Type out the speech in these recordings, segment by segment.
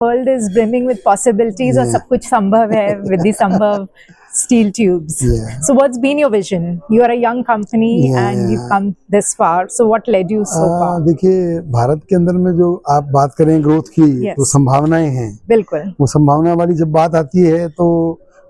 World is brimming with possibilities और सब कुछ संभव है with the संभव steel tubes. So what's been your vision? You are a young company and you've come this far. So what led you so far? देखिए, भारत के अंदर में जो आप बात करें ग्रोथ की, तो संभावनाएं हैं। बिल्कुल। वो संभावना वाली जब बात आती है तो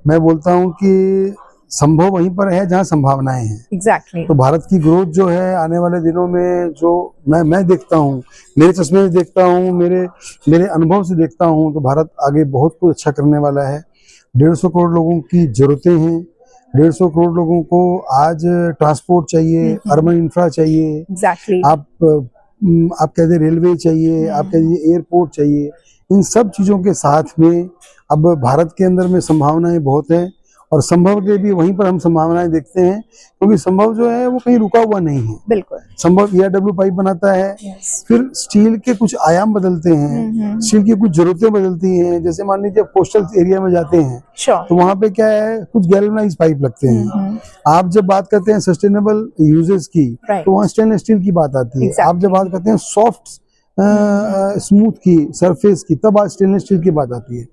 मैं बोलता हूँ कि संभव वहीं पर है जहाँ संभावनाएं हैं। Exactly. तो भारत की ग्रोथ जो है आने वाले दिनों में, जो मैं देखता हूँ, मेरे चश्मे से देखता हूँ, मेरे अनुभव से देखता हूँ, तो भारत आगे बहुत कुछ अच्छा करने वाला है। 150 करोड़ लोगों की जरूरतें हैं। 150 करोड़ लोगों को आज ट्रांसपोर्ट चाहिए, अर्बन इंफ्रा चाहिए। Exactly. आप कहते रेलवे चाहिए, आप कहते एयरपोर्ट चाहिए। इन सब चीजों के साथ में अब भारत के अंदर में संभावनाएं बहुत है, और संभव के भी वहीं पर हम संभावनाएं देखते हैं, क्योंकि संभव जो है वो कहीं रुका हुआ नहीं है। बिल्कुल। संभव ERW पाइप बनाता है, फिर स्टील के कुछ आयाम बदलते हैं, स्टील की कुछ जरूरतें बदलती हैं। जैसे मान लीजिए कोस्टल एरिया में जाते हैं, तो वहां पे क्या है, कुछ गैल्वेनाइज पाइप लगते हैं। आप जब बात करते हैं सस्टेनेबल यूजेस की, तो वहाँ स्टेनलेस स्टील की बात आती है। आप जब बात करते हैं सॉफ्ट स्मूथ की सरफेस की, तब आज स्टेनलेस स्टील की बात आती है।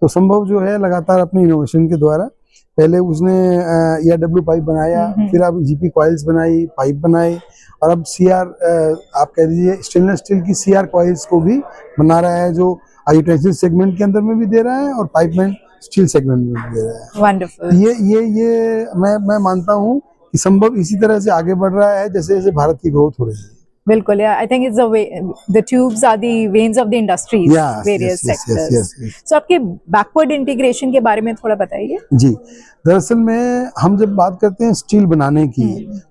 तो संभव जो है लगातार अपनी इनोवेशन के द्वारा, पहले उसने ERW पाइप बनाया, फिर अब GP कॉइल्स बनाई, पाइप बनाई, और अब CR आप कह दीजिए स्टेनलेस स्टील की CR कॉइल्स को भी बना रहा है, जो यूटेंसिल सेगमेंट के अंदर में भी दे रहा है और पाइप में स्टील सेगमेंट में भी दे रहा है। वंडरफुल। ये मैं मानता हूँ कि संभव इसी तरह से आगे बढ़ रहा है जैसे जैसे भारत की ग्रोथ हो रही है। बिल्कुल, I think it's the way the tubes are the veins of the industries, various sectors. So आपके backward integration के बारे में थोड़ा बताइए। जी, दरअसल में हम जब बात करते हैं स्टील बनाने की,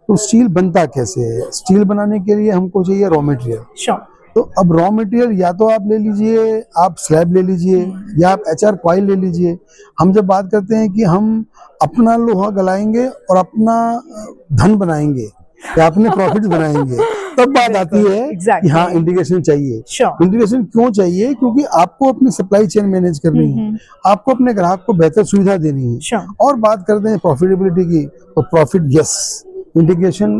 तो स्टील बनता कैसे है? स्टील बनाने के लिए हमको चाहिए रॉ मटेरियल। Sure. तो अब रॉ मटेरियल या तो आप ले लीजिए, आप स्लैब ले लीजिए, या आप HR कॉइल ले लीजिए। हम जब बात करते हैं कि हम अपना लोहा गलाएंगे और अपना धन बनाएंगे या अपने प्रॉफिट बनाएंगे, तब बात आती है कि हाँ इंटीग्रेशन चाहिए। इंटीग्रेशन क्यों चाहिए? क्योंकि आपको अपनी सप्लाई चेन मैनेज करनी है, आपको अपने ग्राहक को बेहतर सुविधा देनी है। और बात करते हैं प्रॉफिटेबिलिटी की, तो प्रॉफिट, यस, इंटीग्रेशन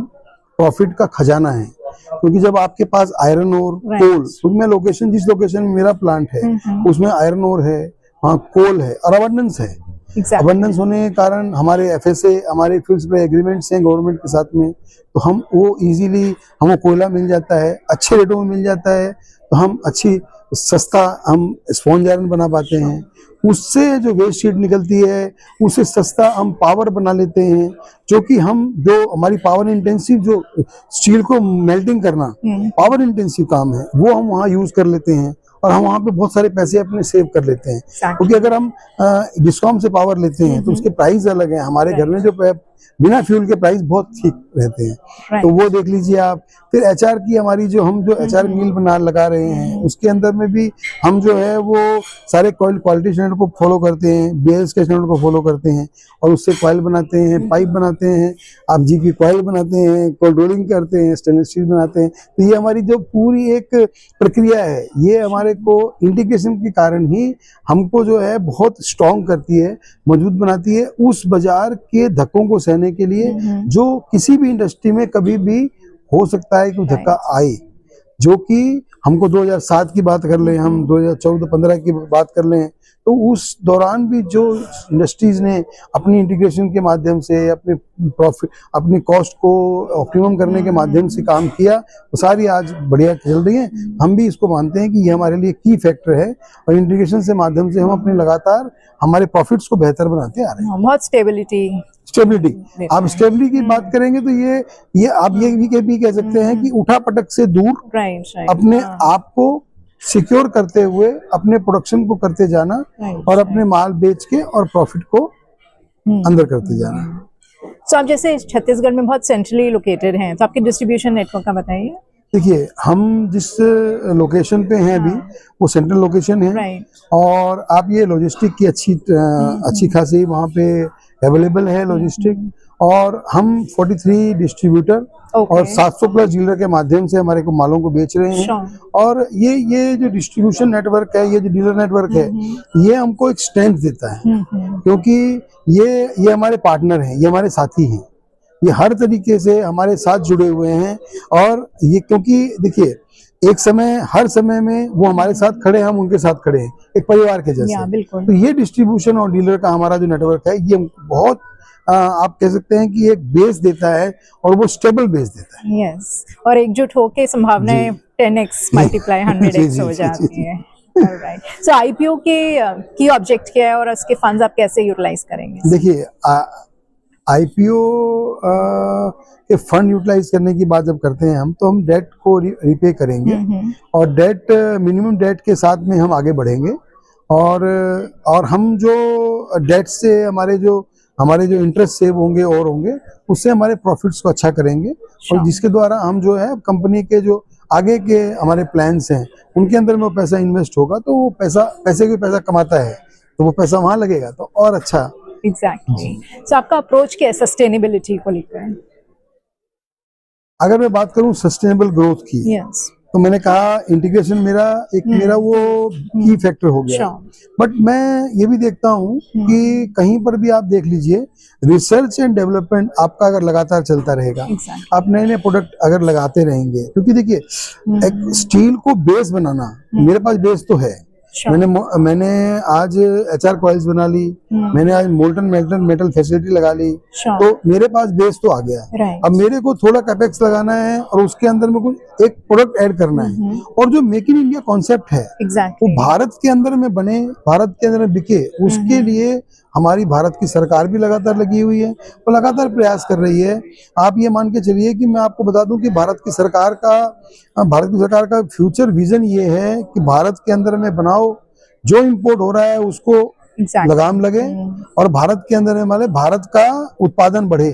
प्रॉफिट का खजाना है। क्योंकि जब आपके पास आयरन और कोल, उसमें लोकेशन, जिस लोकेशन में मेरा प्लांट है उसमें आयरन और है, वहाँ कोल है और अबंडेंस है। अबंडेंस होने के कारण हमारे FSA, हमारे फिक्स्ड प्राइस एग्रीमेंट्स हैं गवर्नमेंट के साथ में, तो हम वो इजीली हमको कोयला मिल जाता है, अच्छे रेटों में मिल जाता है, तो हम अच्छी सस्ता हम स्पॉन्ज आयरन बना पाते हैं। उससे जो वेस्ट हीट निकलती है उससे सस्ता हम पावर बना लेते हैं, जो कि हम जो हमारी पावर इंटेंसिव, जो स्टील को मेल्टिंग करना पावर इंटेंसिव काम है, वो हम वहाँ यूज कर लेते हैं, और हम वहाँ पे बहुत सारे पैसे अपने सेव कर लेते हैं। क्योंकि अगर हम डिस्कॉम से पावर लेते हैं तो उसके प्राइस अलग है, हमारे घर में जो बिना फ्यूल के प्राइस बहुत ठीक रहते हैं। तो वो देख लीजिए आप। फिर HR की हमारी जो HR मिल बना लगा रहे हैं, उसके अंदर में भी हम जो है वो सारे क्वालिटी स्टैंडर्ड को फॉलो करते हैं, BIS के स्टैंडर्ड को फॉलो करते हैं, और उससे कॉइल बनाते हैं, पाइप बनाते हैं, आप GP कॉइल बनाते हैं, कोल्ड रोलिंग करते हैं, स्टेनलेस स्टील बनाते हैं। तो ये हमारी जो पूरी एक प्रक्रिया है, ये हमारे को इंटीग्रेशन के कारण ही हमको जो है बहुत स्ट्रॉन्ग करती है, मजबूत बनाती है उस बाजार के धक्कों को सहने के लिए, जो किसी भी इंडस्ट्री में कभी भी हो सकता है कि धक्का आए। जो कि हमको 2007 की बात कर लें, हम 2014-15 की बात कर लें, तो उस दौरान भी जो इंडस्ट्रीज ने अपनी इंटीग्रेशन के माध्यम से अपने प्रॉफिट, अपनी कॉस्ट को ऑप्टिमम करने के माध्यम से काम किया, वो सारी आज बढ़िया चल रही है। हम भी इसको मानते हैं कि ये हमारे लिए की फैक्टर है, और इंटीग्रेशन से माध्यम से हम अपने लगातार हमारे प्रॉफिट्स को बेहतर बनाते आ रहे हैं। बहुत स्टेबिलिटी, आप स्टेबिलिटी की बात करेंगे तो ये आप ये भी कह सकते हैं कि उठा पटक से दूर अपने आप को सिक्योर करते हुए अपने प्रोडक्शन को करते जाना, और अपने माल बेच के और प्रॉफिट को अंदर करते जाना। तो आप जैसे छत्तीसगढ़ में बहुत सेंट्रली लोकेटेड हैं, तो आपके डिस्ट्रीब्यूशन नेटवर्क का बताइए। देखिए, हम जिस लोकेशन पे हैं अभी, वो सेंट्रल लोकेशन है, और आप ये लॉजिस्टिक की अच्छी खासी वहाँ पे अवेलेबल है लॉजिस्टिक, और हम 43 डिस्ट्रीब्यूटर और 700 प्लस डीलर के माध्यम से हमारे को मालों को बेच रहे हैं। और ये जो डिस्ट्रीब्यूशन नेटवर्क है, ये जो डीलर नेटवर्क है, ये हमको एक स्ट्रेंथ देता है, क्योंकि ये हमारे पार्टनर हैं, ये हमारे साथी हैं, ये हर तरीके से हमारे साथ जुड़े हुए हैं। और ये क्योंकि देखिए, एक समय, हर समय में वो हमारे साथ खड़े हैं, हम उनके साथ खड़े हैं, एक परिवार के जैसे। बिल्कुल। तो ये डिस्ट्रीब्यूशन और डीलर का हमारा जो नेटवर्क है, ये बहुत आप कह सकते हैं कि एक बेस देता है, और वो स्टेबल बेस देता है। यस, और एकजुट होके संभावनाएं 10x मल्टीप्लाई 100x हो जाती है। ऑलराइट, सो आईपीओ के की ऑब्जेक्ट क्या है और उसके फंड्स आप कैसे यूटिलाइज करेंगे? देखिए, आईपीओ के फंड यूटिलाइज करने की बात जब करते हैं हम, तो हम डेट को रिपे करेंगे, और डेट, मिनिमम डेट के साथ में हम आगे बढ़ेंगे, और हम जो डेट से हमारे जो इंटरेस्ट सेव होंगे और होंगे, उससे हमारे प्रॉफिट्स को अच्छा करेंगे, और जिसके द्वारा हम जो है कंपनी के जो आगे के हमारे प्लान्स हैं, उनके अंदर में वो पैसा इन्वेस्ट होगा, तो वो पैसा कमाता है, तो वो पैसा वहां लगेगा तो और अच्छा। एग्जैक्टली। सो आपका अप्रोच क्या है सस्टेनेबिलिटी को लेकर? अगर मैं बात करूं सस्टेनेबल ग्रोथ की, तो मैंने कहा इंटीग्रेशन मेरा वो की फैक्टर हो गया। बट मैं ये भी देखता हूँ कि कहीं पर भी आप देख लीजिए, रिसर्च एंड डेवलपमेंट आपका अगर लगातार चलता रहेगा, आप नए नए प्रोडक्ट अगर लगाते रहेंगे, क्योंकि देखिए एक स्टील को बेस बनाना, मेरे पास बेस तो है, मैंने आज HR कॉइल्स बना ली, मैंने आज मोल्टन मेटल फैसिलिटी लगा ली, तो मेरे पास बेस तो आ गया। अब मेरे को थोड़ा कैपेक्स लगाना है, और उसके अंदर में कुछ एक प्रोडक्ट ऐड करना है, और जो मेक इन इंडिया कॉन्सेप्ट है, वो भारत के अंदर में बने, भारत के अंदर में बिके, उसके लिए हमारी भारत की सरकार भी लगातार लगी हुई है, वो लगातार प्रयास कर रही है। आप ये मान के चलिए कि मैं आपको बता दूं कि भारत की सरकार का फ्यूचर विजन ये है कि भारत के अंदर में बनाओ, जो इंपोर्ट हो रहा है उसको लगाम लगे, और भारत के अंदर में भारत का उत्पादन बढ़े,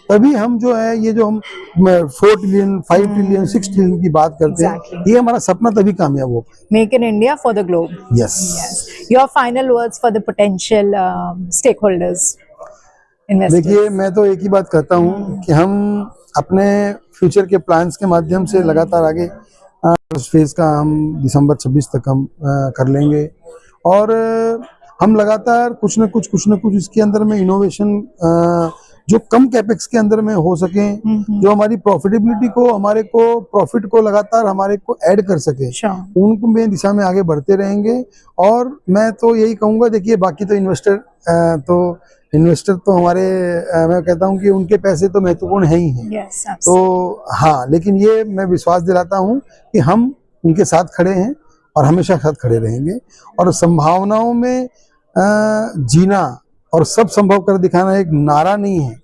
तभी हम जो है ये जो हम 4 ट्रिलियन 5 ट्रिलियन 6 ट्रिलियन की बात करते हैं, ये हमारा सपना तभी कामयाब हो। Make in India for the globe. Yes. Your final words for the potential stakeholders, investors. देखिए, मैं तो एक ही बात कहता हूँ कि हम अपने फ्यूचर के प्लान्स के माध्यम से लगातार आगे, फर्स्ट फेज का हम दिसंबर 26 तक हम कर लेंगे, और हम लगातार कुछ न कुछ इसके अंदर में इनोवेशन, जो कम कैपेक्स के अंदर में हो सके, जो हमारी प्रॉफिटेबिलिटी को, हमारे को प्रॉफिट को लगातार हमारे को ऐड कर सके, उनको में दिशा में आगे बढ़ते रहेंगे। और मैं तो यही कहूंगा, देखिए बाकी तो इन्वेस्टर तो हमारे, मैं कहता हूं कि उनके पैसे तो महत्वपूर्ण है ही हैं। तो हाँ, लेकिन ये मैं विश्वास दिलाता हूं कि हम उनके साथ खड़े हैं और हमेशा साथ खड़े रहेंगे, और संभावनाओं में जीना और सब संभव कर दिखाना एक नारा नहीं है,